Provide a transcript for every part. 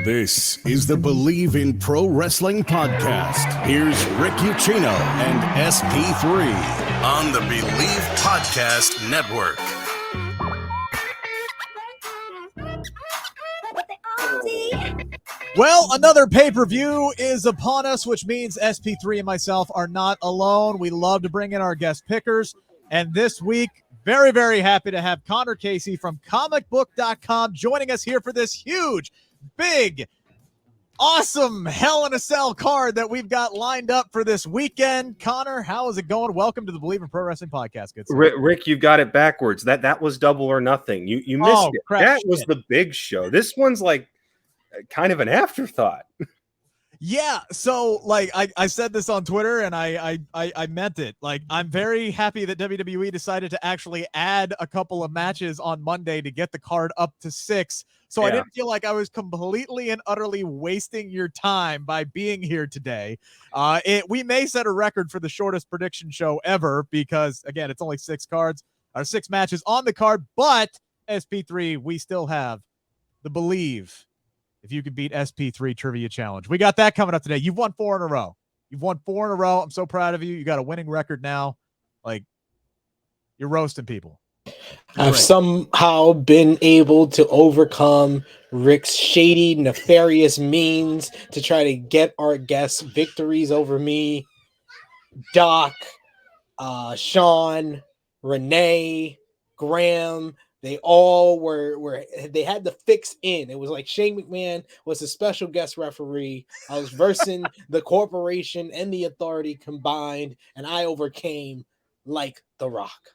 This is the Bleav in Pro Wrestling podcast. Here's Rick Ucchino and SP3 on the Bleav Podcast Network. Well, another pay-per-view is upon us, which means SP3 and myself are not alone. We love to bring in our guest pickers. And this week, very, very happy to have Connor Casey from comicbook.com joining us here for this huge, big, awesome Hell in a Cell card that we've got lined up for this weekend. Connor, how is it going? Welcome to the Bleav in Pro Wrestling podcast. Good sir. Rick, you've got it backwards. That was Double or Nothing. You missed it. Crap, that was the big show. This one's like kind of an afterthought. Yeah, so like I said this on Twitter and I meant it. Like, I'm very happy that WWE decided to actually add a couple of matches on Monday to get the card up to 6. So yeah. I didn't feel like I was completely and utterly wasting your time by being here today. We may set a record for the shortest prediction show ever because, again, it's only 6 matches on the card. But SP3, we still have the Bleav if you could beat SP3 Trivia Challenge. We got that coming up today. You've won 4 in a row. I'm so proud of you. You got a winning record now. Like, you're roasting people. I've somehow been able to overcome Rick's shady, nefarious means to try to get our guests victories over me. Doc, Sean, Renee, Graham, they all were they had the fix in. It was like Shane McMahon was a special guest referee. I was versing the corporation and the authority combined, and I overcame like The Rock.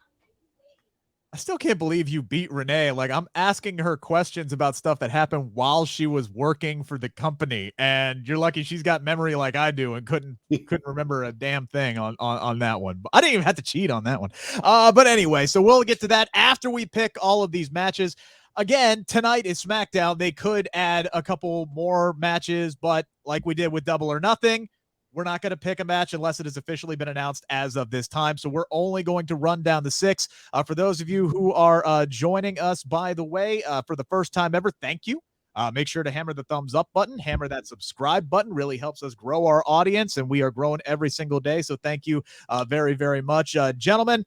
I still can't believe you beat Renee. Like, I'm asking her questions about stuff that happened while she was working for the company, and you're lucky she's got memory like I do and couldn't remember a damn thing on that one. But I didn't even have to cheat on that one. But anyway, so we'll get to that after we pick all of these matches. Again, tonight is SmackDown. They could add a couple more matches, but like we did with Double or Nothing, we're not going to pick a match unless it has officially been announced as of this time. So we're only going to run down the 6. For those of you who are joining us, by the way, for the first time ever, thank you. Make sure to hammer the thumbs up button, hammer that subscribe button. Really helps us grow our audience, and we are growing every single day. So thank you very, very much. Gentlemen,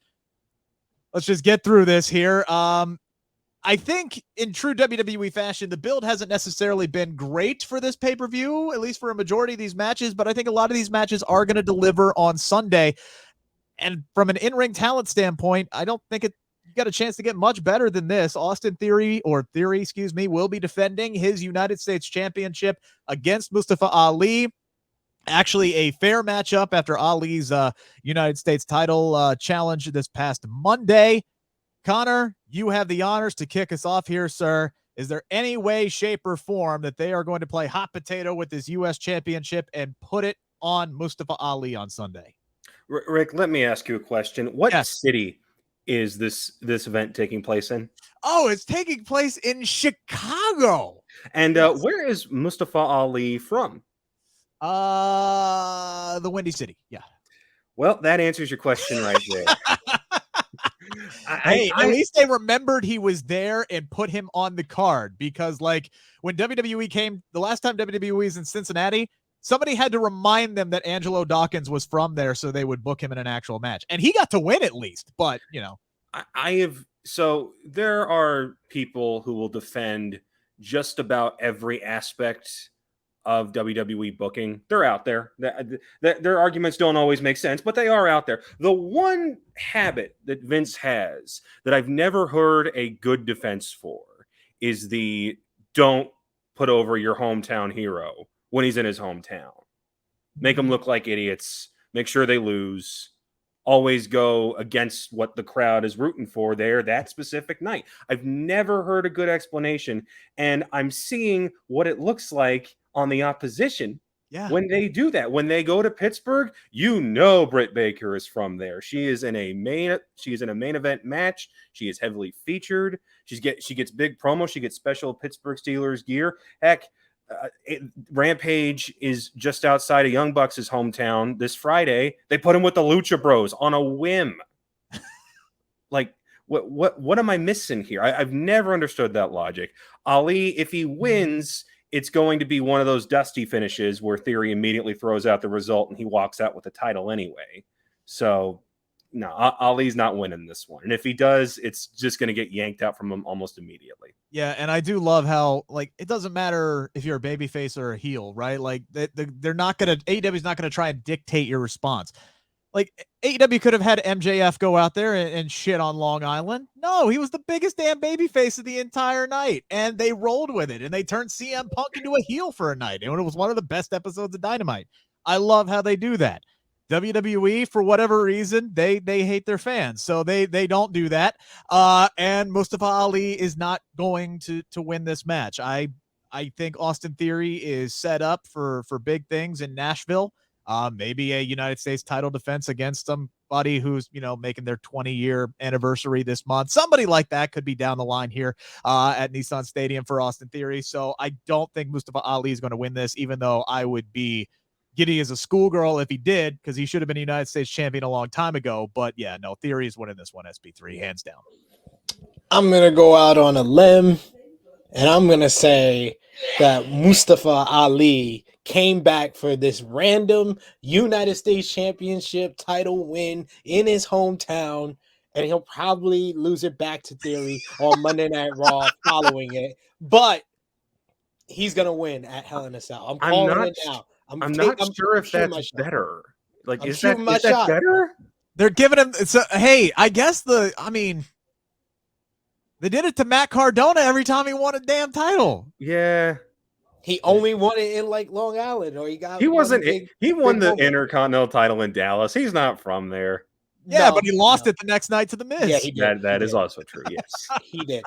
let's just get through this here. I think in true WWE fashion, the build hasn't necessarily been great for this pay-per-view, at least for a majority of these matches, but I think a lot of these matches are going to deliver on Sunday. And from an in-ring talent standpoint, I don't think you got a chance to get much better than this. Austin Theory, will be defending his United States Championship against Mustafa Ali. Actually, a fair matchup after Ali's United States title challenge this past Monday. Connor, you have the honors to kick us off here, sir. Is there any way, shape, or form that they are going to play hot potato with this U.S. championship and put it on Mustafa Ali on Sunday? Rick, let me ask you a question. What city is this event taking place in? Oh, it's taking place in Chicago. And where is Mustafa Ali from? The Windy City. Yeah. Well, that answers your question right there. At least they remembered he was there and put him on the card, because like when WWE came, the last time WWE was in Cincinnati, somebody had to remind them that Angelo Dawkins was from there so they would book him in an actual match. And he got to win at least, but you know. So there are people who will defend just about every aspect of WWE booking. They're out there. Their arguments don't always make sense, but they are out there. The one habit that Vince has that I've never heard a good defense for is the don't put over your hometown hero when he's in his hometown. Make them look like idiots. Make sure they lose. Always go against what the crowd is rooting for there that specific night. I've never heard a good explanation, and I'm seeing what it looks like on the opposition when they do that. When they go to Pittsburgh, Britt Baker is from there. She is in a main event match. She is heavily featured. She gets big promo. She gets special Pittsburgh Steelers gear. Heck, Rampage is just outside of Young Bucks' hometown this Friday. They put him with the Lucha Bros on a whim. Like, what am I missing here? I've never understood that logic. Ali, if he wins, it's going to be one of those dusty finishes where Theory immediately throws out the result and he walks out with the title anyway. So no, Ali's not winning this one. And if he does, it's just going to get yanked out from him almost immediately. Yeah, and I do love how, like, it doesn't matter if you're a babyface or a heel, right? Like, they're not going to, AEW's not going to try and dictate your response. Like, AEW could have had MJF go out there and shit on Long Island. No, he was the biggest damn babyface of the entire night, and they rolled with it, and they turned CM Punk into a heel for a night, and it was one of the best episodes of Dynamite. I love how they do that. WWE, for whatever reason, they hate their fans, so they don't do that. And Mustafa Ali is not going to win this match. I think Austin Theory is set up for big things in Nashville. Maybe a United States title defense against somebody who's, making their 20-year anniversary this month. Somebody like that could be down the line here at Nissan Stadium for Austin Theory. So I don't think Mustafa Ali is going to win this, even though I would be giddy as a schoolgirl if he did, because he should have been a United States champion a long time ago. But yeah, no, Theory is winning this one, SP3, hands down. I'm going to go out on a limb, and I'm going to say that Mustafa Ali came back for this random United States Championship title win in his hometown, and he'll probably lose it back to Theory on Monday Night Raw following it. But he's going to win at Hell in a Cell. I'm calling it now. I'm not sure if that's better. Like, is that better? They're giving him. Hey, I guess they did it to Matt Cardona every time he won a damn title. Yeah. He only won it in like Long Island, or he won the Intercontinental title in Dallas. He's not from there. Yeah, but he lost it the next night to The Miz. Yeah, he did. That is also true. Yes. He did.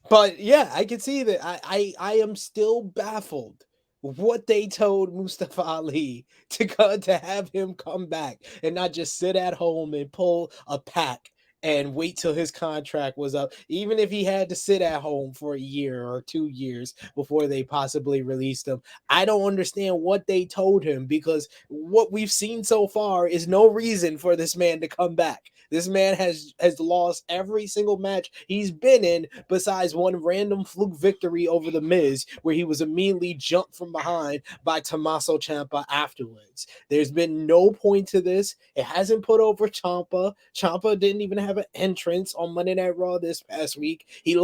But yeah, I can see that. I am still baffled what they told Mustafa Ali to have him come back and not just sit at home and pull a pack and wait till his contract was up, even if he had to sit at home for a year or 2 years before they possibly released him. I don't understand what they told him, because what we've seen so far is no reason for this man to come back. This man has lost every single match he's been in, besides one random fluke victory over The Miz, where he was immediately jumped from behind by Tommaso Ciampa afterwards. There's been no point to this. It hasn't put over Ciampa. Ciampa didn't even have an entrance on Monday Night Raw this past week. He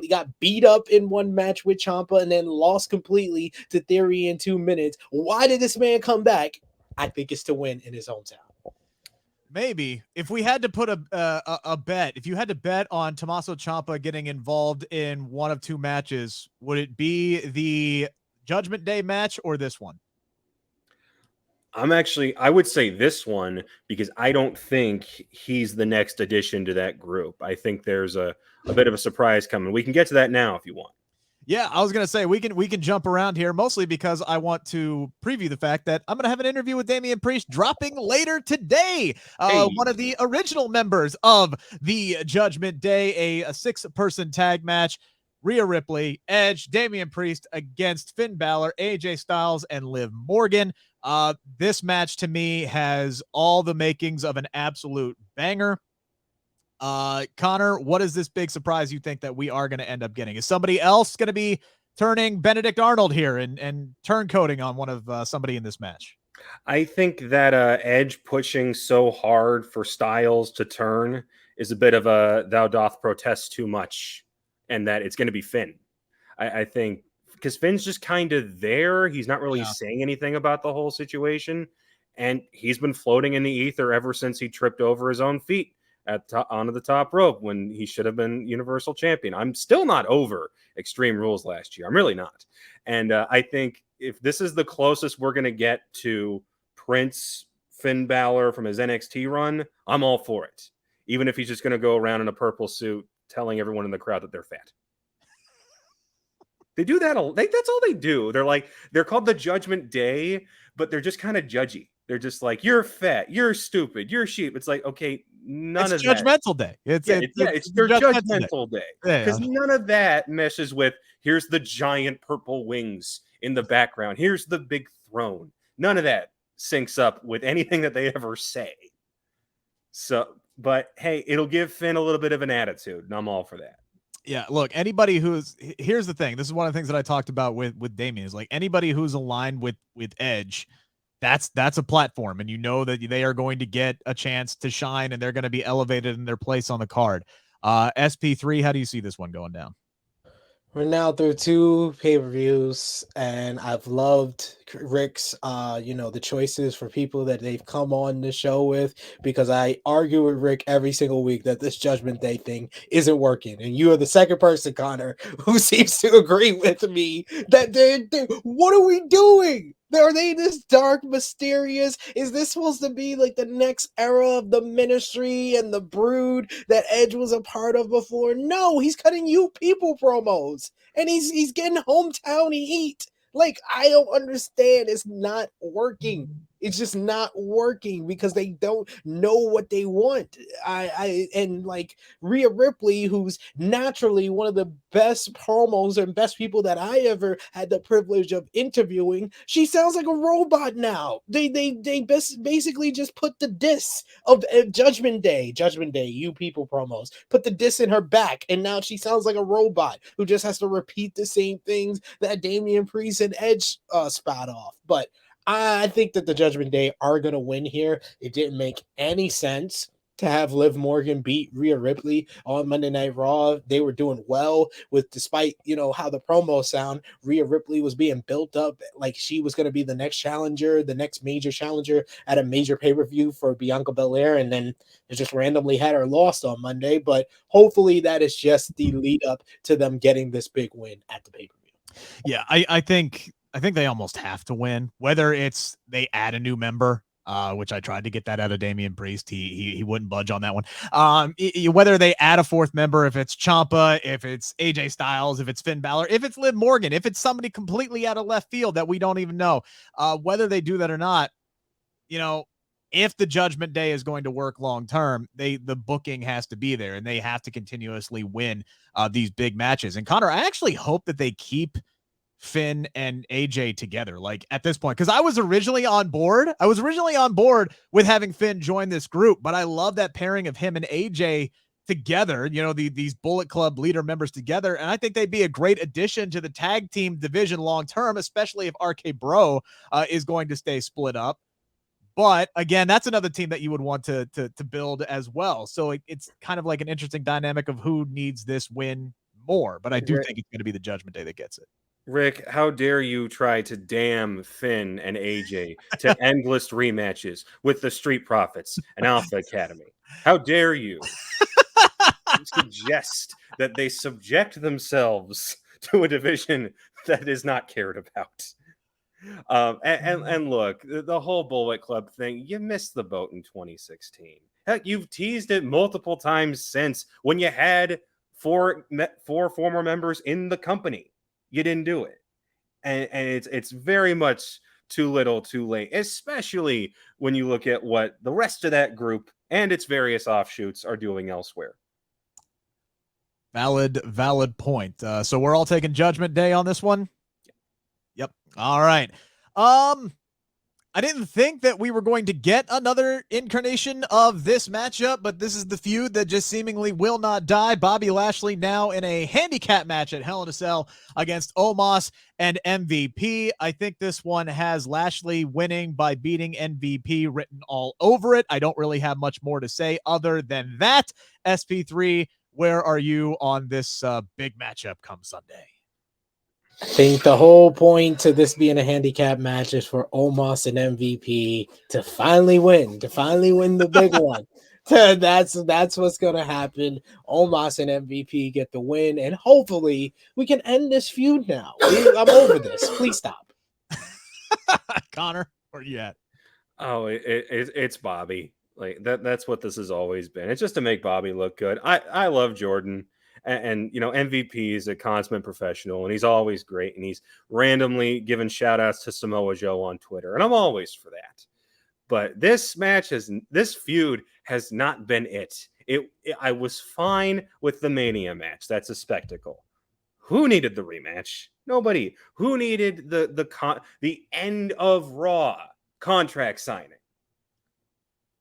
got beat up in one match with Ciampa and then lost completely to Theory in 2 minutes. Why did this man come back? I think it's to win in his hometown. Maybe if we had to put a bet, if you had to bet on Tommaso Ciampa getting involved in one of 2 matches, would it be the Judgment Day match or this one? I would say this one, because I don't think he's the next addition to that group. I think there's a bit of a surprise coming. We can get to that now if you want. Yeah, I was going to say we can jump around here, mostly because I want to preview the fact that I'm going to have an interview with Damian Priest dropping later today. One of the original members of the Judgment Day, a 6-person tag match. Rhea Ripley, Edge, Damian Priest against Finn Balor, AJ Styles, and Liv Morgan. This match to me has all the makings of an absolute banger. Connor, what is this big surprise you think that we are going to end up getting? Is somebody else going to be turning Benedict Arnold here and turncoating on one of somebody in this match? I think that Edge pushing so hard for Styles to turn is a bit of a thou doth protest too much, and that it's going to be Finn. I think because Finn's just kind of there. He's not really saying anything about the whole situation, and he's been floating in the ether ever since he tripped over his own feet onto the top rope when he should have been Universal Champion. I'm still not over Extreme Rules last year. I'm really not. And I think if this is the closest we're going to get to Prince Finn Balor from his NXT run, I'm all for it. Even if he's just going to go around in a purple suit telling everyone in the crowd that they're fat. They do that. That's all they do. They're called the Judgment Day, but they're just kind of judgy. They're just like, you're fat, you're stupid, you're sheep. It's like, okay, none of that. Judgmental Day. It's their judgmental day. Because none of that meshes with, here's the giant purple wings in the background. Here's the big throne. None of that syncs up with anything that they ever say. So, but hey, it'll give Finn a little bit of an attitude, and I'm all for that. Yeah, look, anybody here's the thing. This is one of the things that I talked about with Damian is like anybody who's aligned with Edge, that's a platform, and you know that they are going to get a chance to shine and they're going to be elevated in their place on the card. SP3, how do you see this one going down? We're now through 2 pay-per-views, and I've loved Rick's, the choices for people that they've come on the show with, because I argue with Rick every single week that this Judgment Day thing isn't working. And you are the second person, Connor, who seems to agree with me that what are we doing? Are they this dark, mysterious? Is this supposed to be like the next era of the Ministry and the Brood that Edge was a part of before? No, he's cutting you people promos, and he's getting hometown heat. Like, I don't understand. It's not working. It's just not working because they don't know what they want. And like Rhea Ripley, who's naturally one of the best promos and best people that I ever had the privilege of interviewing, she sounds like a robot now. They basically just put the diss of Judgment Day, you people promos, put the diss in her back, and now she sounds like a robot who just has to repeat the same things that Damian Priest and Edge spout off. But I think that the Judgment Day are going to win here. It didn't make any sense to have Liv Morgan beat Rhea Ripley on Monday Night Raw. They were doing well with, despite, how the promos sound, Rhea Ripley was being built up like she was going to be the next challenger, the next major challenger at a major pay-per-view for Bianca Belair. And then it just randomly had her lost on Monday. But hopefully that is just the lead up to them getting this big win at the pay-per-view. Yeah, I think they almost have to win, whether it's they add a new member, which I tried to get that out of Damian Priest. He wouldn't budge on that one. Whether they add a 4th member, if it's Ciampa, if it's AJ Styles, if it's Finn Balor, if it's Liv Morgan, if it's somebody completely out of left field that we don't even know, whether they do that or not, if the Judgment Day is going to work long term, the booking has to be there, and they have to continuously win these big matches. And Connor, I actually hope that they keep Finn and AJ together, like at this point, because I was originally on board with having Finn join this group, but I love that pairing of him and AJ together, these Bullet Club leader members together, and I think they'd be a great addition to the tag team division long term, especially if RK Bro is going to stay split up. But again, that's another team that you would want to build as well. So it's kind of like an interesting dynamic of who needs this win more, but I do think it's going to be the Judgment Day that gets it. Rick, how dare you try to damn Finn and AJ to endless rematches with the Street Profits and Alpha Academy? How dare you suggest that they subject themselves to a division that is not cared about? And look, the whole Bullet Club thing, you missed the boat in 2016. Heck, you've teased it multiple times since when you had four former members in the company. You didn't do it. And it's very much too little, too late, especially when you look at what the rest of that group and its various offshoots are doing elsewhere. Valid point. So we're all taking Judgment Day on this one? Yep. All right. I didn't think that we were going to get another incarnation of this matchup, but this is the feud that just seemingly will not die. Bobby Lashley now in a handicap match at Hell in a Cell against Omos and MVP. I think this one has Lashley winning by beating MVP written all over it. I don't really have much more to say other than that. SP3, where are you on this big matchup come Sunday? I think the whole point to this being a handicap match is for Omos and MVP to finally win the big one. That's what's going to happen. Omos and MVP get the win, and hopefully we can end this feud now. I'm over this. Please stop. Connor, where you at? Oh, it's Bobby. Like that's what this has always been. It's just to make Bobby look good. I love Jordan. And MVP is a consummate professional, and he's always great. And he's randomly giving shout outs to Samoa Joe on Twitter. And I'm always for that. But this feud has not been it. I was fine with the Mania match. That's a spectacle. Who needed the rematch? Nobody. Who needed the end of Raw contract signing?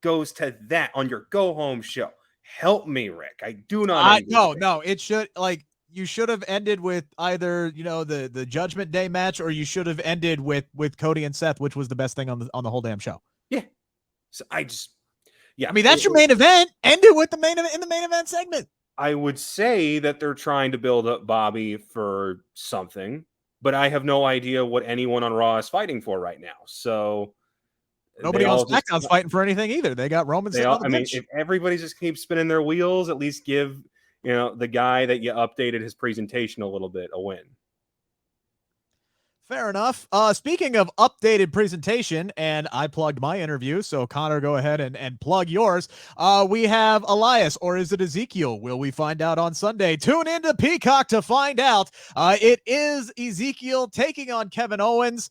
Goes to that on your go home show. Help me, Rick. I do not. No. It should, like, you should have ended with either, the Judgment Day match, or you should have ended with Cody and Seth, which was the best thing on the whole damn show. Yeah. So yeah. I mean, that's your main event. End it with the main event in the main event segment. I would say that they're trying to build up Bobby for something, but I have no idea what anyone on Raw is fighting for right now. So nobody on SmackDown's fighting for anything either. They got Roman sitting on the bench. If everybody just keeps spinning their wheels, at least give the guy that you updated his presentation a little bit a win. Fair enough. Speaking of updated presentation, and I plugged my interview, so Connor, go ahead and plug yours. We have Elias, or is it Ezekiel? Will we find out on Sunday? Tune into Peacock to find out. It is Ezekiel taking on Kevin Owens.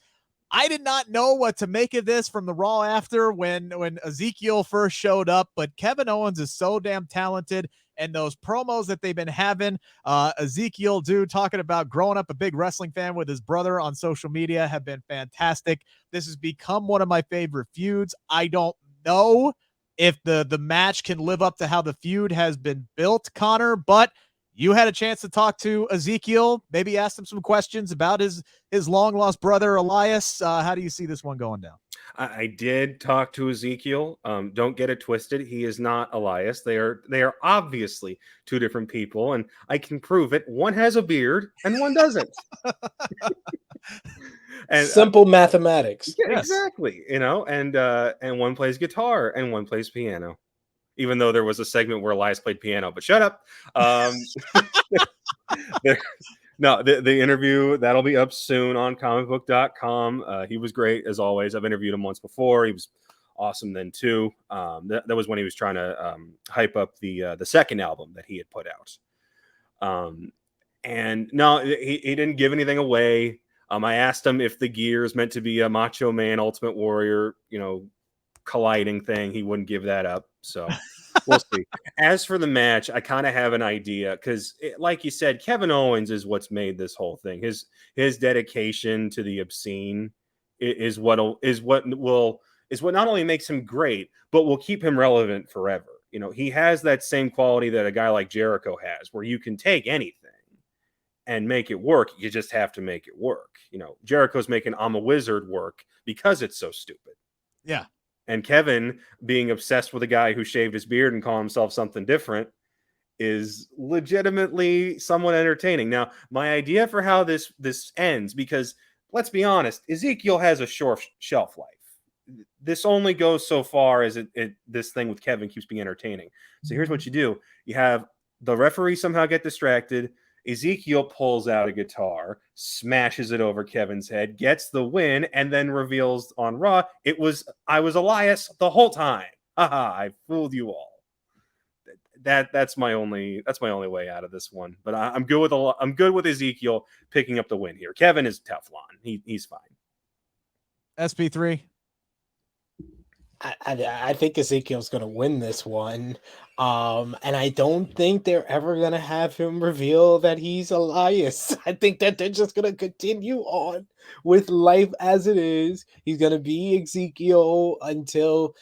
I did not know what to make of this from the Raw after when Ezekiel first showed up, but Kevin Owens is so damn talented. And those promos that they've been having, Ezekiel, talking about growing up a big wrestling fan with his brother on social media, have been fantastic. This has become one of my favorite feuds. I don't know if the match can live up to how the feud has been built, Connor, but you had a chance to talk to Ezekiel, maybe ask him some questions about his long-lost brother, Elias. How do you see this one going down? I did talk to Ezekiel. Don't get it twisted. He is not Elias. They are obviously two different people, and I can prove it. One has a beard and one doesn't. And simple mathematics. Yeah, yes. Exactly. And one plays guitar and one plays piano. Even though there was a segment where Elias played piano, but shut up. No, the interview, that'll be up soon on comicbook.com. He was great, as always. I've interviewed him once before. He was awesome then, too. That was when he was trying to hype up the second album that he had put out. And no, he didn't give anything away. I asked him if the gear is meant to be a Macho Man, Ultimate Warrior, colliding thing. He wouldn't give that up. So we'll see. As for the match, I kind of have an idea because, like you said, Kevin Owens is what's made this whole thing. His dedication to the obscene is what not only makes him great, but will keep him relevant forever. He has that same quality that a guy like Jericho has, where you can take anything and make it work. You just have to make it work. Jericho's making I'm a Wizard work because it's so stupid. Yeah. And Kevin being obsessed with a guy who shaved his beard and called himself something different is legitimately somewhat entertaining. Now, my idea for how this ends, because let's be honest, Ezekiel has a short shelf life. This only goes so far as this thing with Kevin keeps being entertaining. So here's what you do. You have the referee somehow get distracted. Ezekiel pulls out a guitar, smashes it over Kevin's head, gets the win, and then reveals on Raw, I was Elias the whole time. Haha, I fooled you all. That's my only way out of this one. But I'm good with Ezekiel picking up the win here. Kevin is Teflon. He's fine. SP3. I think Ezekiel's going to win this one. And I don't think they're ever going to have him reveal that he's Elias. I think that they're just going to continue on with life as it is. He's going to be Ezekiel until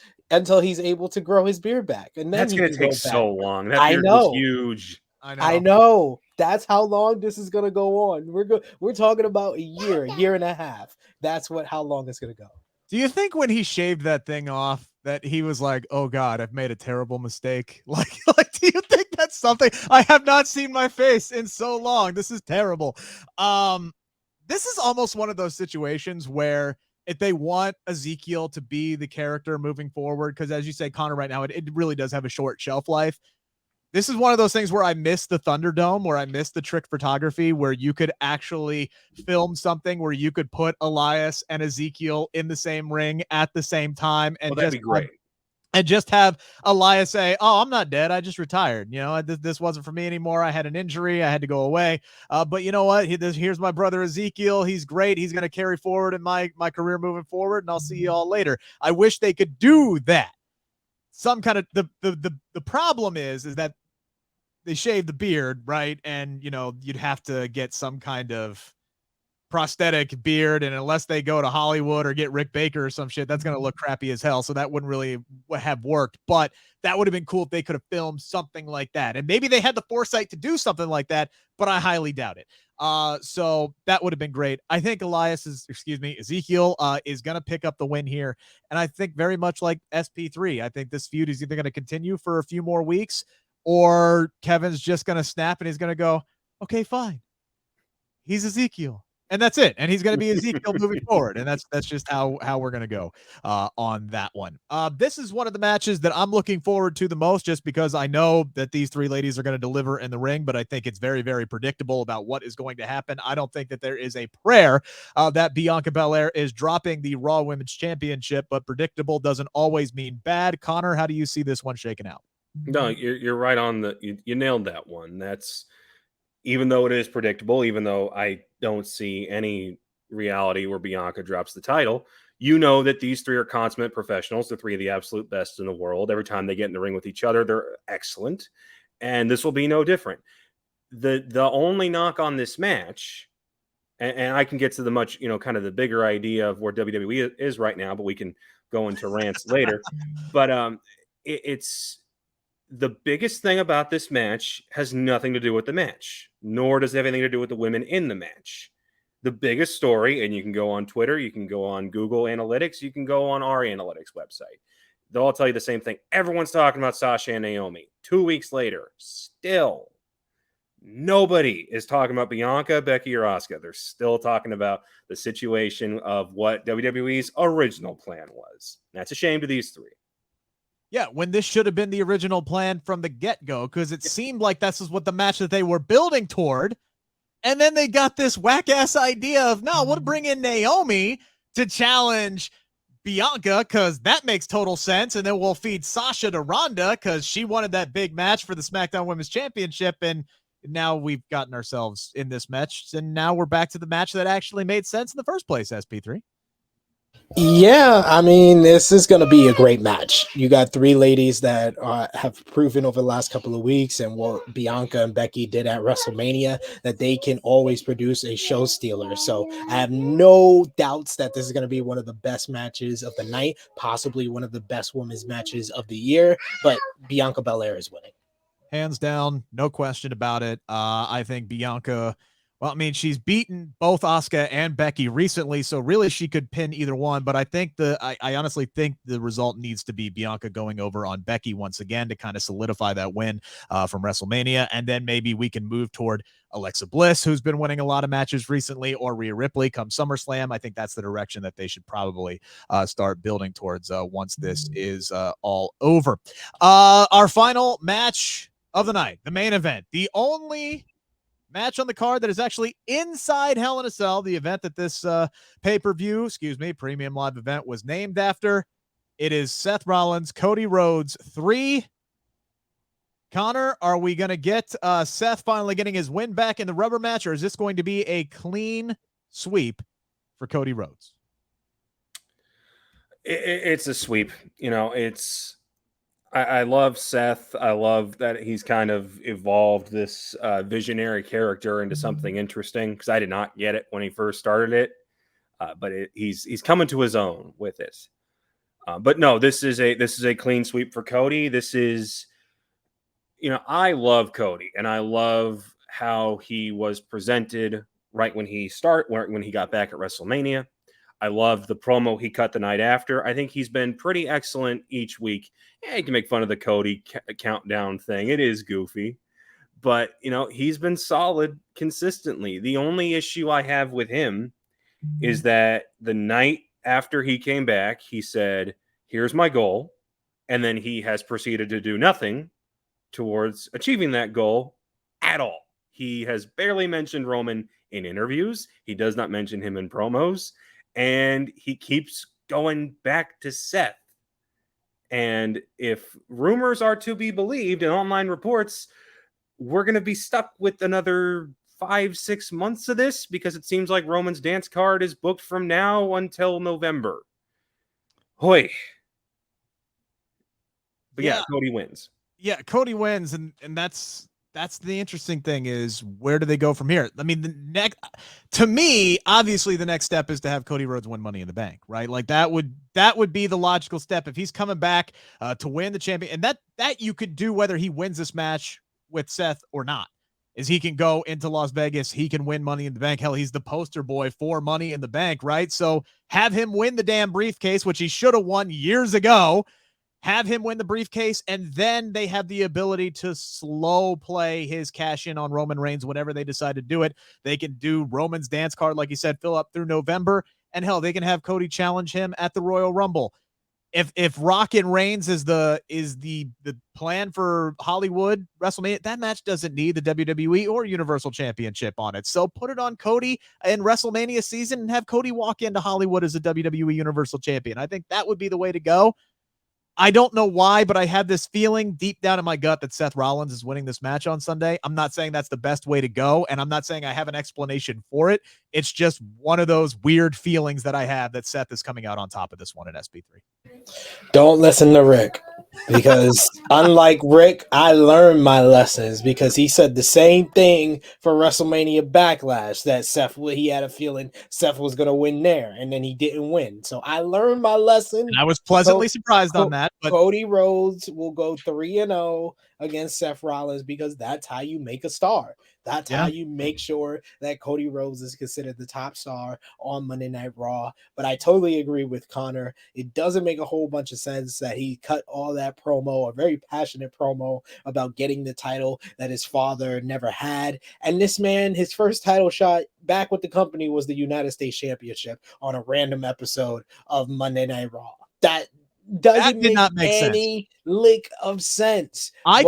he's able to grow his beard back. And then that's going to take so long. That beard was huge. I know. That's how long this is going to go on. We're talking about a year and a half. That's how long it's going to go. Do you think when he shaved that thing off that he was like, oh God, I've made a terrible mistake? Like, do you think that's something? I have not seen my face in so long. This is terrible. This is almost one of those situations where if they want Ezekiel to be the character moving forward, because as you say, Connor, right now, it really does have a short shelf life. This is one of those things where I miss the Thunderdome, where I miss the trick photography, where you could actually film something where you could put Elias and Ezekiel in the same ring at the same time. And that'd be great. And just have Elias say, oh, I'm not dead. I just retired. This wasn't for me anymore. I had an injury. I had to go away. But you know what? Here's my brother Ezekiel. He's great. He's going to carry forward in my career moving forward. And I'll see you all later. I wish they could do that. Some kind of the problem is that they shave the beard, right? And you'd have to get some kind of prosthetic beard, and unless they go to Hollywood or get Rick Baker or some shit, that's going to look crappy as hell. So that wouldn't really have worked, but that would have been cool if they could have filmed something like that. And maybe they had the foresight to do something like that, but I highly doubt it. So that would have been great. I think Ezekiel is going to pick up the win here. And I think very much like SP3, I think this feud is either going to continue for a few more weeks, or Kevin's just going to snap and he's going to go, okay, fine. He's Ezekiel. And that's it. And he's going to be Ezekiel moving forward. And that's just how we're going to go on that one. This is one of the matches that I'm looking forward to the most, just because I know that these three ladies are going to deliver in the ring, but I think it's very, very predictable about what is going to happen. I don't think that there is a prayer that Bianca Belair is dropping the Raw Women's Championship, but predictable doesn't always mean bad. Connor, how do you see this one shaking out? No, you're right on you nailed that one. That's, even though it is predictable, even though I don't see any reality where Bianca drops the title, you know that these three are consummate professionals. The three of the absolute best in the world. Every time they get in the ring with each other, they're excellent. And this will be no different. The only knock on this match, and I can get to the much, kind of the bigger idea of where WWE is right now, but we can go into rants later. But it's the biggest thing about this match has nothing to do with the match, nor does it have anything to do with the women in the match. The biggest story, and you can go on Twitter, you can go on Google Analytics, you can go on our analytics website. They'll all tell you the same thing. Everyone's talking about Sasha and Naomi. 2 weeks later, still nobody is talking about Bianca, Becky, or Asuka. They're still talking about the situation of what WWE's original plan was. That's a shame to these three. Yeah, when this should have been the original plan from the get-go, because it seemed like this is what the match that they were building toward. And then they got this whack-ass idea of, no, we'll bring in Naomi to challenge Bianca, because that makes total sense. And then we'll feed Sasha to Ronda because she wanted that big match for the SmackDown Women's Championship. And now we've gotten ourselves in this match. And now we're back to the match that actually made sense in the first place, SP3. Yeah, I mean, this is going to be a great match. You got three ladies that have proven over the last couple of weeks, and what Bianca and Becky did at WrestleMania, that they can always produce a show stealer. So I have no doubts that this is going to be one of the best matches of the night, possibly one of the best women's matches of the year, but Bianca Belair is winning. Hands down, no question about it. I think Bianca... Well, I mean, she's beaten both Asuka and Becky recently, so really she could pin either one. But I think I honestly think the result needs to be Bianca going over on Becky once again to kind of solidify that win from WrestleMania. And then maybe we can move toward Alexa Bliss, who's been winning a lot of matches recently, or Rhea Ripley come SummerSlam. I think that's the direction that they should probably start building towards once this is all over. Our final match of the night, the main event, the only match on the card that is actually inside Hell in a Cell, the event that this pay-per-view, premium live event was named after. It is Seth Rollins, Cody Rhodes 3. Connor, are we going to get Seth finally getting his win back in the rubber match, or is this going to be a clean sweep for Cody Rhodes? It's a sweep. I love Seth. I love that he's kind of evolved this visionary character into something interesting, because I did not get it when he first started it, but he's coming to his own with it. But no, this is a clean sweep for Cody. This is, I love Cody, and I love how he was presented right when he got back at WrestleMania. I love the promo he cut the night after. I think he's been pretty excellent each week. Yeah, you can make fun of the Cody countdown thing. It is goofy. But, he's been solid consistently. The only issue I have with him is that the night after he came back, he said, here's my goal. And then he has proceeded to do nothing towards achieving that goal at all. He has barely mentioned Roman in interviews. He does not mention him in promos. And he keeps going back to Seth. And if rumors are to be believed and online reports, we're going to be stuck with another 5-6 months of this, because it seems like Roman's dance card is booked from now until November. Hoy. But yeah, Cody wins. Yeah, Cody wins, and that's that's the interesting thing is where do they go from here? I mean, to me, obviously the next step is to have Cody Rhodes win Money in the Bank, right? Like that would be the logical step if he's coming back to win the champion, and that you could do whether he wins this match with Seth or not. Is he can go into Las Vegas, he can win Money in the Bank. Hell, he's the poster boy for Money in the Bank, right? So have him win the damn briefcase, which he should have won years ago. Have him win the briefcase, and then they have the ability to slow play his cash in on Roman Reigns whenever they decide to do it. They can do Roman's dance card, like you said, fill up through November, and hell, they can have Cody challenge him at the Royal Rumble. If Rock and Reigns is the plan for Hollywood WrestleMania, that match doesn't need the WWE or Universal Championship on it. So put it on Cody in WrestleMania season and have Cody walk into Hollywood as a WWE Universal Champion. I think that would be the way to go. I don't know why, but I have this feeling deep down in my gut that Seth Rollins is winning this match on Sunday. I'm not saying that's the best way to go, and I'm not saying I have an explanation for it. It's just one of those weird feelings that I have that Seth is coming out on top of this one at SP3. Don't listen to Rick, because unlike Rick, I learned my lessons, because he said the same thing for WrestleMania Backlash, that he had a feeling Seth was going to win there, and then he didn't win. So I learned my lesson. And I was pleasantly surprised on that. But Cody Rhodes will go 3-0 against Seth Rollins, because that's how you make a star. That's how you make sure that Cody Rhodes is considered the top star on Monday Night Raw. But I totally agree with Connor. It doesn't make a whole bunch of sense that he cut all that promo, a very passionate promo about getting the title that his father never had. And this man, his first title shot back with the company was the United States Championship on a random episode of Monday Night Raw. That doesn't make any lick of sense. I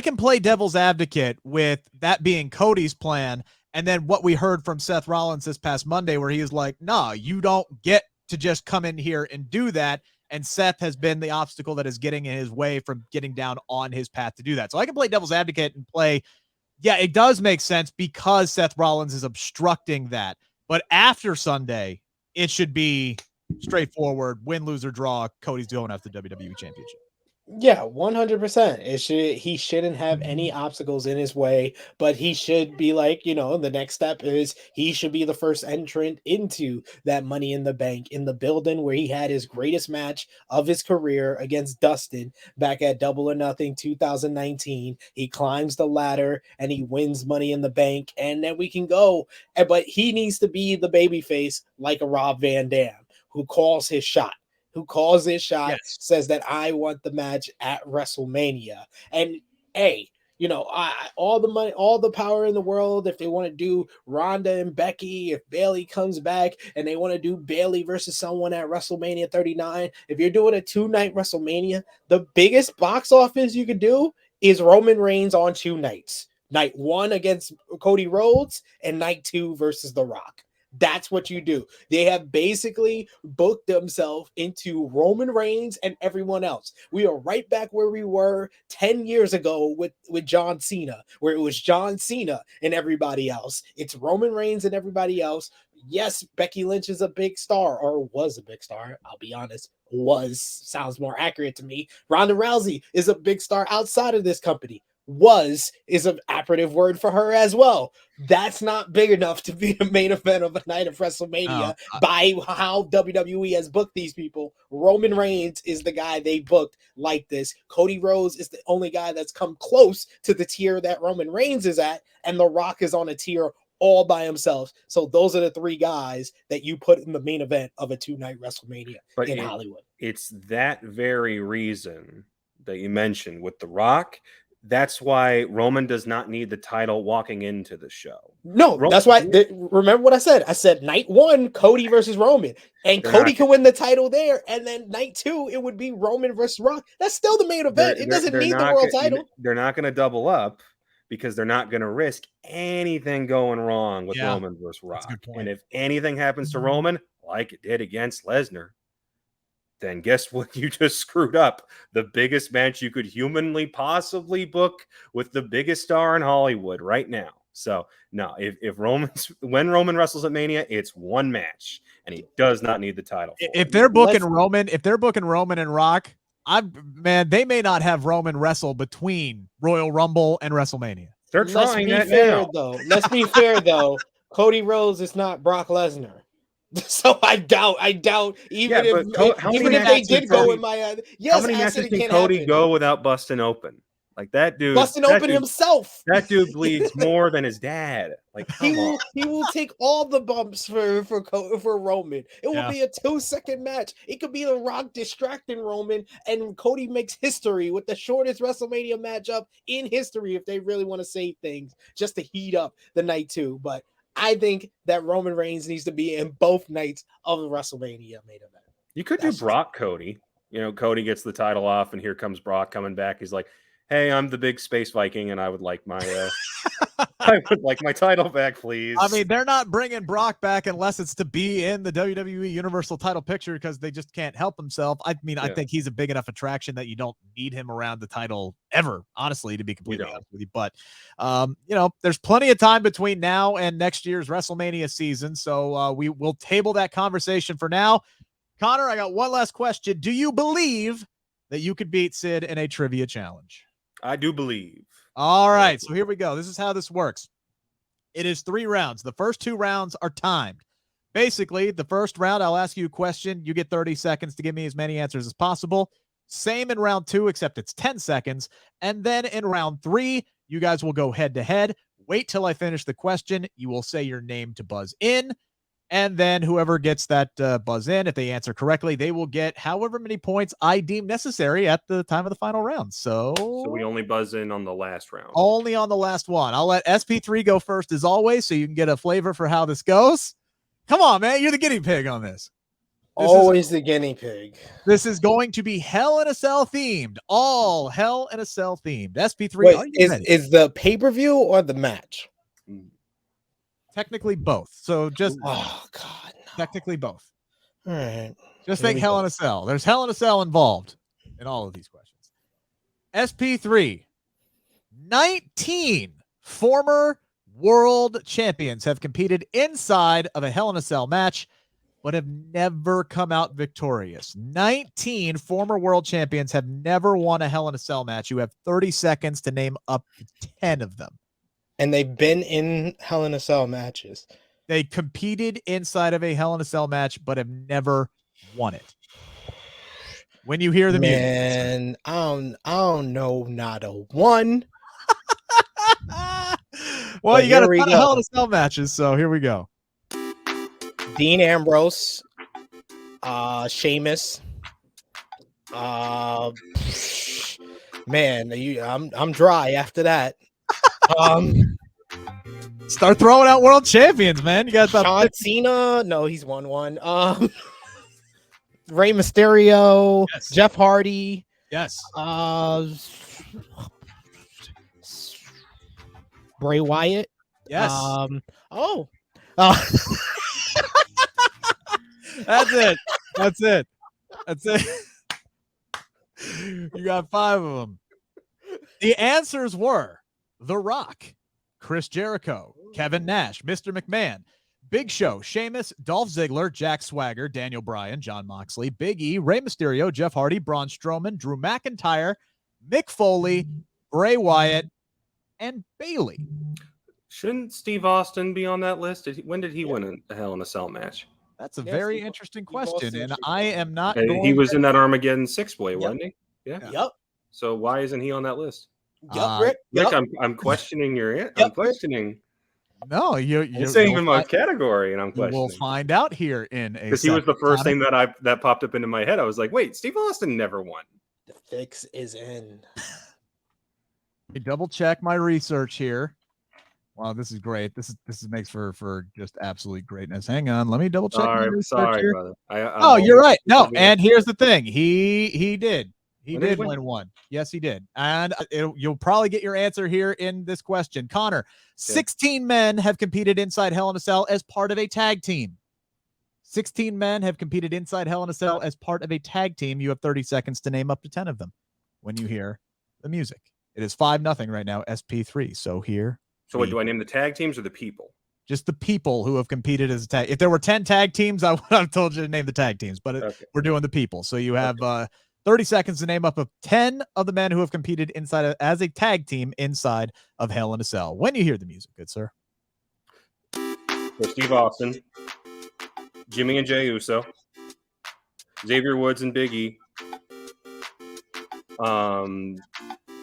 can play devil's advocate with that being Cody's plan, and then what we heard from Seth Rollins this past Monday, where he was like, "No, you don't get to just come in here and do that." And Seth has been the obstacle that is getting in his way from getting down on his path to do that. So I can play devil's advocate and play, yeah, it does make sense because Seth Rollins is obstructing that. But after Sunday, it should be straightforward, win, lose, or draw. Cody's going after the WWE Championship. Yeah, 100%. He shouldn't have any obstacles in his way, but he should be like, the next step is he should be the first entrant into that Money in the Bank in the building where he had his greatest match of his career against Dustin back at Double or Nothing 2019. He climbs the ladder and he wins Money in the Bank, and then we can go. But he needs to be the babyface like a Rob Van Dam who calls his shot. Says that I want the match at WrestleMania. And hey, all the money, all the power in the world. If they want to do Ronda and Becky, if Bayley comes back and they want to do Bayley versus someone at WrestleMania 39, if you're doing a 2-night WrestleMania, the biggest box office you could do is Roman Reigns on 2 nights. Night 1 against Cody Rhodes and night 2 versus The Rock. That's what you do. They have basically booked themselves into Roman Reigns and everyone else. We are right back where we were 10 years ago with John Cena, where it was John Cena and everybody else. It's Roman Reigns and everybody else. Yes, Becky Lynch is a big star, or was a big star. I'll be honest. Sounds more accurate to me. Ronda Rousey is a big star outside of this company. Is an operative word for her as well. That's not big enough to be the main event of a night of WrestleMania by how WWE has booked these people. Roman Reigns is the guy they booked like this. Cody Rhodes is the only guy that's come close to the tier that Roman Reigns is at, and The Rock is on a tier all by himself. So those are the 3 guys that you put in the main event of a 2-night WrestleMania in Hollywood. It's that very reason that you mentioned with The Rock. That's why Roman does not need the title walking into the show. No, that's why. Remember what I said? I said night 1, Cody versus Roman, and Cody can win the title there. And then night 2, it would be Roman versus Rock. That's still the main event. It doesn't need the world title. They're not going to double up because they're not going to risk anything going wrong with Roman versus Rock. And if anything happens to Roman, like it did against Lesnar, then guess what? You just screwed up the biggest match you could humanly possibly book with the biggest star in Hollywood right now. So no, when Roman wrestles at Mania, it's 1 match, and he does not need the title. If they're booking Roman and Rock, Man, they may not have Roman wrestle between Royal Rumble and WrestleMania. They're Let's trying be that fair, now. though. Let's be fair, though. Cody Rhodes is not Brock Lesnar. So I doubt, even Yeah, but how many if they matches did did go Cody- in my How yes, many matches accident can can Cody happen. go without busting open? Like that dude. Busting that open dude, himself. That dude bleeds more than his dad. Like, He come on. will take all the bumps for Roman. It will Yeah. be a 2-second match. It could be The Rock distracting Roman, and Cody makes history with the shortest WrestleMania matchup in history if they really want to save things just to heat up the night 2. But I think that Roman Reigns needs to be in both nights of the WrestleMania main event. You could do Brock Cody. Cody gets the title off, and here comes Brock coming back. He's like, "Hey, I'm the big space Viking, and I would like my I would like my title back, please." I mean, they're not bringing Brock back unless it's to be in the WWE Universal title picture because they just can't help himself. I mean, I think he's a big enough attraction that you don't need him around the title ever, honestly, to be completely honest with you. But, there's plenty of time between now and next year's WrestleMania season. So we will table that conversation for now. Connor, I got one last question. Do you believe that you could beat Sid in a trivia challenge? I do believe. All right, so here we go. This is how this works. It is 3 rounds. The first 2 rounds are timed. Basically, the first round, I'll ask you a question. You get 30 seconds to give me as many answers as possible. Same in round 2, except it's 10 seconds. And then in round 3, you guys will go head-to-head. Wait till I finish the question. You will say your name to buzz in. And then whoever gets that buzz in, if they answer correctly, they will get however many points I deem necessary at the time of the final round. So we only buzz in on the last round. Only on the last one. I'll let SP3 go first as always, so you can get a flavor for how this goes. Come on, man. You're the guinea pig on this. Always the guinea pig. This is going to be Hell in a Cell themed. All Hell in a Cell themed. SP3, Wait, are you ready? Is the pay-per-view or the match? Technically both. So just God, no. Technically both. All right. Just think Hell in a Cell. There's Hell in a Cell involved in all of these questions. SP3, 19 former world champions have competed inside of a Hell in a Cell match, but have never come out victorious. 19 former world champions have never won a Hell in a Cell match. You have 30 seconds to name up to 10 of them. And they've been in Hell in a Cell matches. They competed inside of a Hell in a Cell match, but have never won it. When you hear the music, I don't know, not a one. Well, you got a ton of Hell in a Cell matches, so here we go. Dean Ambrose, Sheamus, man, I'm dry after that. Start throwing out world champions, man. You got John Cena. No, he's won one. Rey Mysterio, yes. Jeff Hardy. Yes. Bray Wyatt. Yes. That's it. That's it. That's it. You got 5 of them. The answers were The Rock, Chris Jericho, Kevin Nash, Mr. McMahon, Big Show, Sheamus, Dolph Ziggler, Jack Swagger, Daniel Bryan, Jon Moxley, Big E, Rey Mysterio, Jeff Hardy, Braun Strowman, Drew McIntyre, Mick Foley, Bray Wyatt, and Bayley. Shouldn't Steve Austin be on that list? When did he win a Hell in a Cell match? That's a very interesting question, and I am not. He was in that Armageddon 6-way, wasn't he? Yeah. Yep. So why isn't he on that list? Yep, Rick. Rick, I'm questioning your answer. I'm questioning. No, you're saying in my category, and I'm questioning. We'll find out here in a. Because he was the first thing that popped up into my head. I was like, wait, Steve Austin never won. The fix is in. Let me double check my research here. Wow, this is great. This makes for just absolute greatness. Hang on, let me double check my research here. Brother. You're right. No, and here's the thing. He did. He did win one. Yes, he did. And you'll probably get your answer here in this question. Connor, 16 men have competed inside Hell in a Cell as part of a tag team. 16 men have competed inside Hell in a Cell as part of a tag team. You have 30 seconds to name up to 10 of them when you hear the music. It is 5-0 right now, SP3. So here. So what, do I name the tag teams or the people? Just the people who have competed as a tag. If there were 10 tag teams, I would have told you to name the tag teams, but we're doing the people. So you have 30 seconds to name up of 10 of the men who have competed as a tag team inside of Hell in a Cell. When you hear the music, good sir. So Steve Austin, Jimmy and Jey Uso, Xavier Woods and Big E,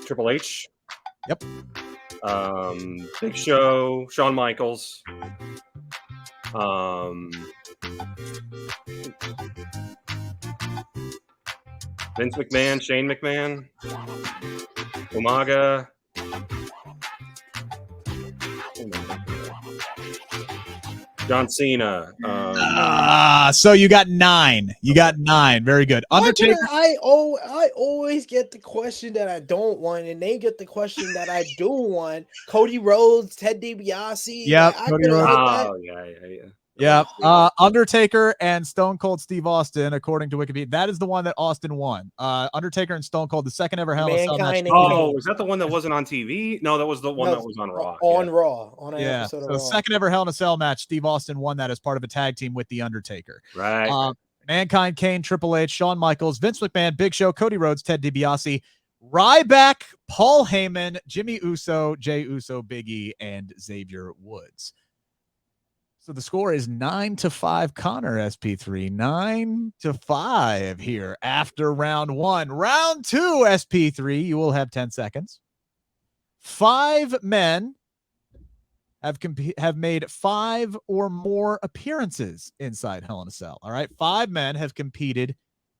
Triple H. Yep. Big Show, Shawn Michaels. Vince McMahon, Shane McMahon, Umaga. John Cena. So you got 9. You got 9. Very good. Undertaker. I always get the question that I don't want, and they get the question that I do want. Cody Rhodes, Ted DiBiase. Yep. Like, Cody Rhodes. Oh, yeah. Yeah, Undertaker and Stone Cold Steve Austin, according to Wikipedia. That is the one that Austin won. Undertaker and Stone Cold, the second ever Hell in a Cell match. Oh, was that the one that wasn't on TV? No, that was the one that was on Raw. On an episode of Raw. So second ever Hell in a Cell match. Steve Austin won that as part of a tag team with the Undertaker. Right. Mankind, Kane, Triple H, Shawn Michaels, Vince McMahon, Big Show, Cody Rhodes, Ted DiBiase, Ryback, Paul Heyman, Jimmy Uso, Jey Uso, Big E, and Xavier Woods. So the score is 9-5, Connor, SP3. 9-5 here after round 1. Round 2, SP3, you will have 10 seconds. 5 men have made 5 or more appearances inside Hell in a Cell. All right, 5 men have competed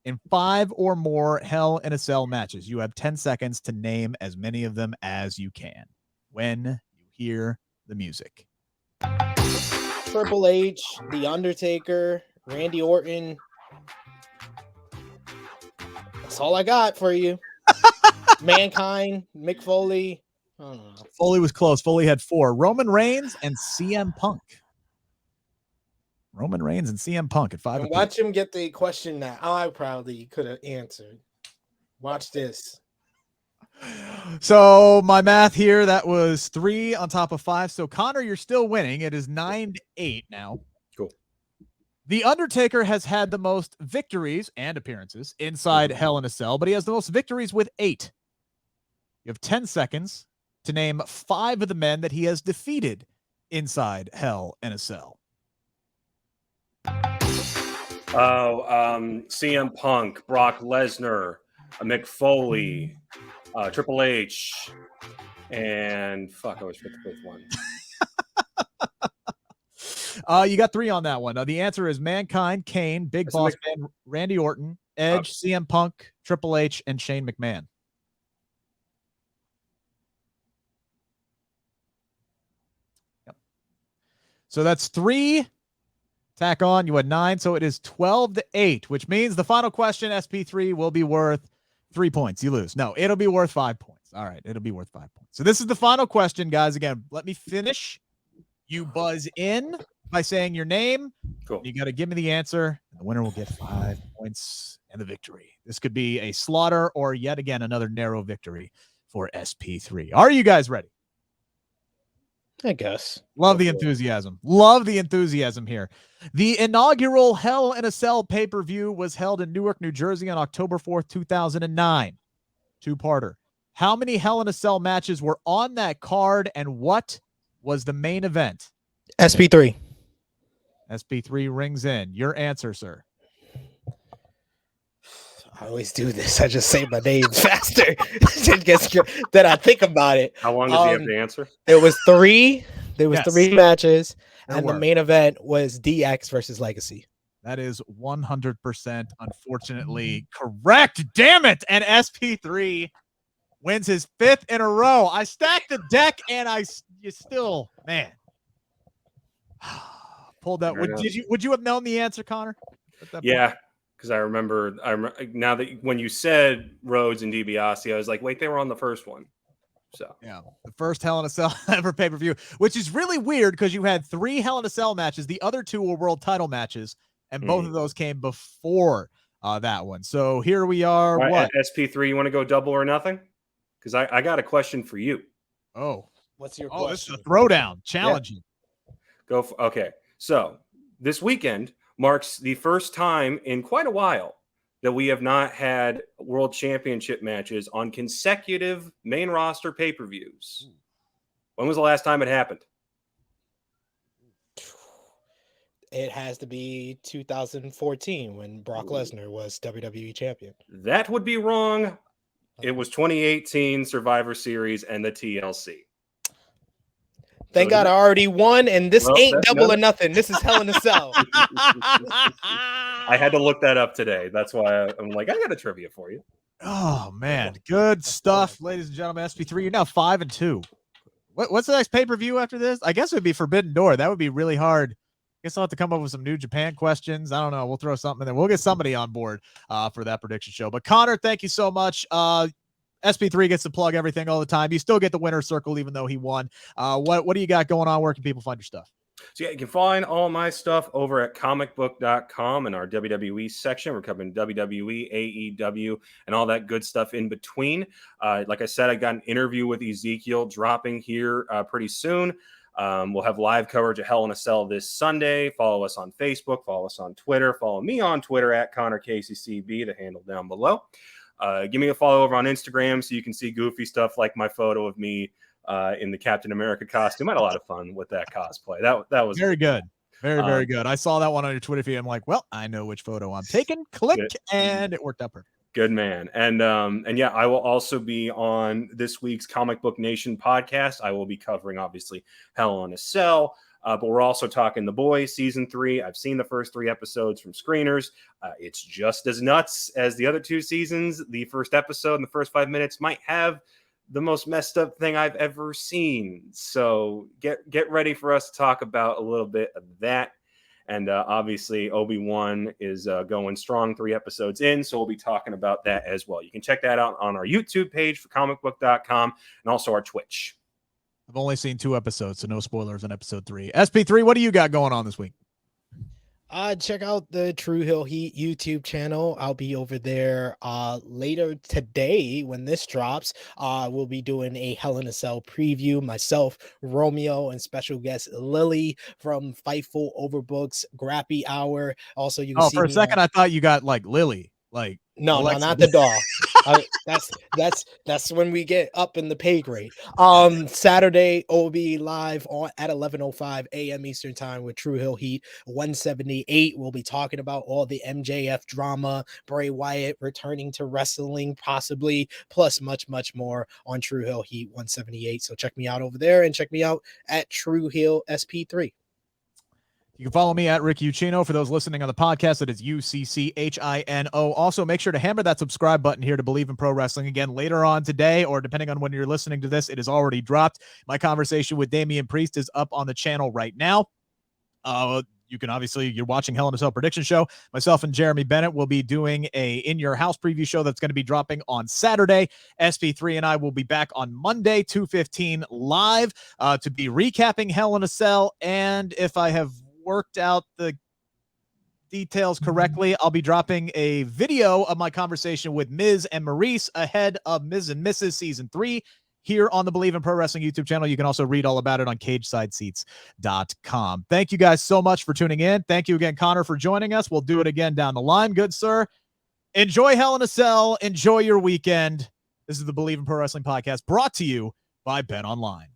in 5 or more Hell in a Cell matches. You have 10 seconds to name as many of them as you can when you hear the music. Triple H, The Undertaker, Randy Orton. That's all I got for you. Mankind, Mick Foley. I don't know. Foley was close. Foley had 4. Roman Reigns and CM Punk. Roman Reigns and CM Punk at 5. And watch him get the question that I probably could have answered. Watch this. So my math here, that was 3 on top of 5. So Connor, you're still winning. It is 9-8 now. Cool. The Undertaker has had the most victories and appearances inside Hell in a Cell, but he has the most victories with 8. You have 10 seconds to name 5 of the men that he has defeated inside Hell in a Cell. CM Punk, Brock Lesnar, Mick Foley, Triple H, and I always forget the 5th one. You got 3 on that one. The answer is Mankind, Kane, Big Boss Man, Randy Orton, Edge, CM Punk, Triple H, and Shane McMahon. Yep. So that's 3. Tack on. You had 9, so it is 12-8, which means the final question, SP3, will be worth 3 points. You lose. No, it'll be worth 5 points. All right, it'll be worth 5 points. So this is the final question, guys. Again, let me finish. You buzz in by saying your name. Cool. You got to give me the answer, and the winner will get 5 points and the victory. This could be a slaughter or yet again another narrow victory for SP3. Are you guys ready? I guess. Love the enthusiasm. Love the enthusiasm here. The inaugural Hell in a Cell pay-per-view was held in Newark, New Jersey on October 4th, 2009. 2-parter. How many Hell in a Cell matches were on that card, and what was the main event? SP3. SP3 rings in. Your answer, sir. I always do this. I just say my name faster than I think about it. How long does he have to answer? It was 3. There was 3 matches, and the main event was DX versus Legacy. That is 100% unfortunately correct. Damn it. And SP3 wins his 5th in a row. I stacked the deck and you still, man, pulled that. Would you have known the answer, Connor? Yeah. Because I remember now that when you said Rhodes and DiBiase, I was like, wait, they were on the first one. So yeah, the first Hell in a Cell ever pay-per-view, which is really weird because you had 3 Hell in a Cell matches. The other 2 were world title matches, and both of those came before that one. So here we are. Right, what? SP3, you want to go double or nothing? Because I got a question for you. Oh, what's your question? This is a throwdown. Challenging. Yeah. Okay. So this weekend marks the first time in quite a while that we have not had world championship matches on consecutive main roster pay-per-views. When was the last time it happened? It has to be 2014 when Brock Lesnar was WWE champion. That would be wrong. It was 2018 Survivor Series and the TLC. Thank God I already won, and this ain't double or nothing. This is Hell in a Cell. I had to look that up today. That's why I'm like, I got a trivia for you. Oh, man. Good stuff, ladies and gentlemen. SP3, you're now 5-2. What's the next pay-per-view after this? I guess it would be Forbidden Door. That would be really hard. I guess I'll have to come up with some New Japan questions. I don't know. We'll throw something in there. We'll get somebody on board for that prediction show. But Connor, thank you so much. SP3 gets to plug everything all the time. You still get the winner's circle, even though he won. What do you got going on? Where can people find your stuff? So yeah, you can find all my stuff over at comicbook.com in our WWE section. We're covering WWE, AEW, and all that good stuff in between. Like I said, I got an interview with Ezekiel dropping here pretty soon. We'll have live coverage of Hell in a Cell this Sunday. Follow us on Facebook. Follow us on Twitter. Follow me on Twitter at ConnorKCCB, the handle down below. Give me a follow over on Instagram so you can see goofy stuff like my photo of me in the Captain America costume. I had a lot of fun with that cosplay. That was very good. Very good. I saw that one on your Twitter feed. I'm like, well, I know which photo I'm taking. Click, and it worked out perfect. Good man. And yeah, I will also be on this week's Comic Book Nation podcast. I will be covering, obviously, Hell in a Cell. But we're also talking The Boys season 3. I've seen the first 3 episodes from screeners. It's just as nuts as the other 2 seasons. The first episode in the first 5 minutes might have the most messed up thing I've ever seen. So get ready for us to talk about a little bit of that. And obviously, Obi-Wan is going strong 3 episodes in. So we'll be talking about that as well. You can check that out on our YouTube page for comicbook.com and also our Twitch. I've only seen 2 episodes, so no spoilers on episode 3. SP3, what do you got going on this week? Check out the True Hill Heat YouTube channel. I'll be over there later today when this drops. We'll be doing a Hell in a Cell preview. Myself, Romeo, and special guest Lily from Fightful Overbooks Grappy Hour. Also, you can see for a second, I thought you got like Lily, like no, not the doll. That's when we get up in the pay grade. Saturday will be live at 11:05 a.m. Eastern time with True Hill Heat 178. We'll be talking about all the MJF drama, Bray Wyatt returning to wrestling possibly, plus much more on True Hill Heat 178. So check me out over there and check me out at True Hill SP3. You can follow me at Rick Uccino. For those listening on the podcast, it is UCCHINO. Also, make sure to hammer that subscribe button here to Bleav in Pro Wrestling. Again, later on today, or depending on when you're listening to this, it is already dropped. My conversation with Damian Priest is up on the channel right now. You can obviously, you're watching Hell in a Cell prediction show. Myself and Jeremy Bennett will be doing a In Your House preview show that's going to be dropping on Saturday. SP3 and I will be back on Monday, 2:15 live to be recapping Hell in a Cell. And if I have worked out the details correctly, I'll be dropping a video of my conversation with Miz and Maurice ahead of Miz and Mrs. Season 3 here on the Bleav in Pro Wrestling YouTube channel. You can also read all about it on CagesideSeats.com. Thank you guys so much for tuning in. Thank you again, Connor, for joining us. We'll do it again down the line. Good, sir. Enjoy Hell in a Cell. Enjoy your weekend. This is the Bleav in Pro Wrestling podcast brought to you by BetOnline.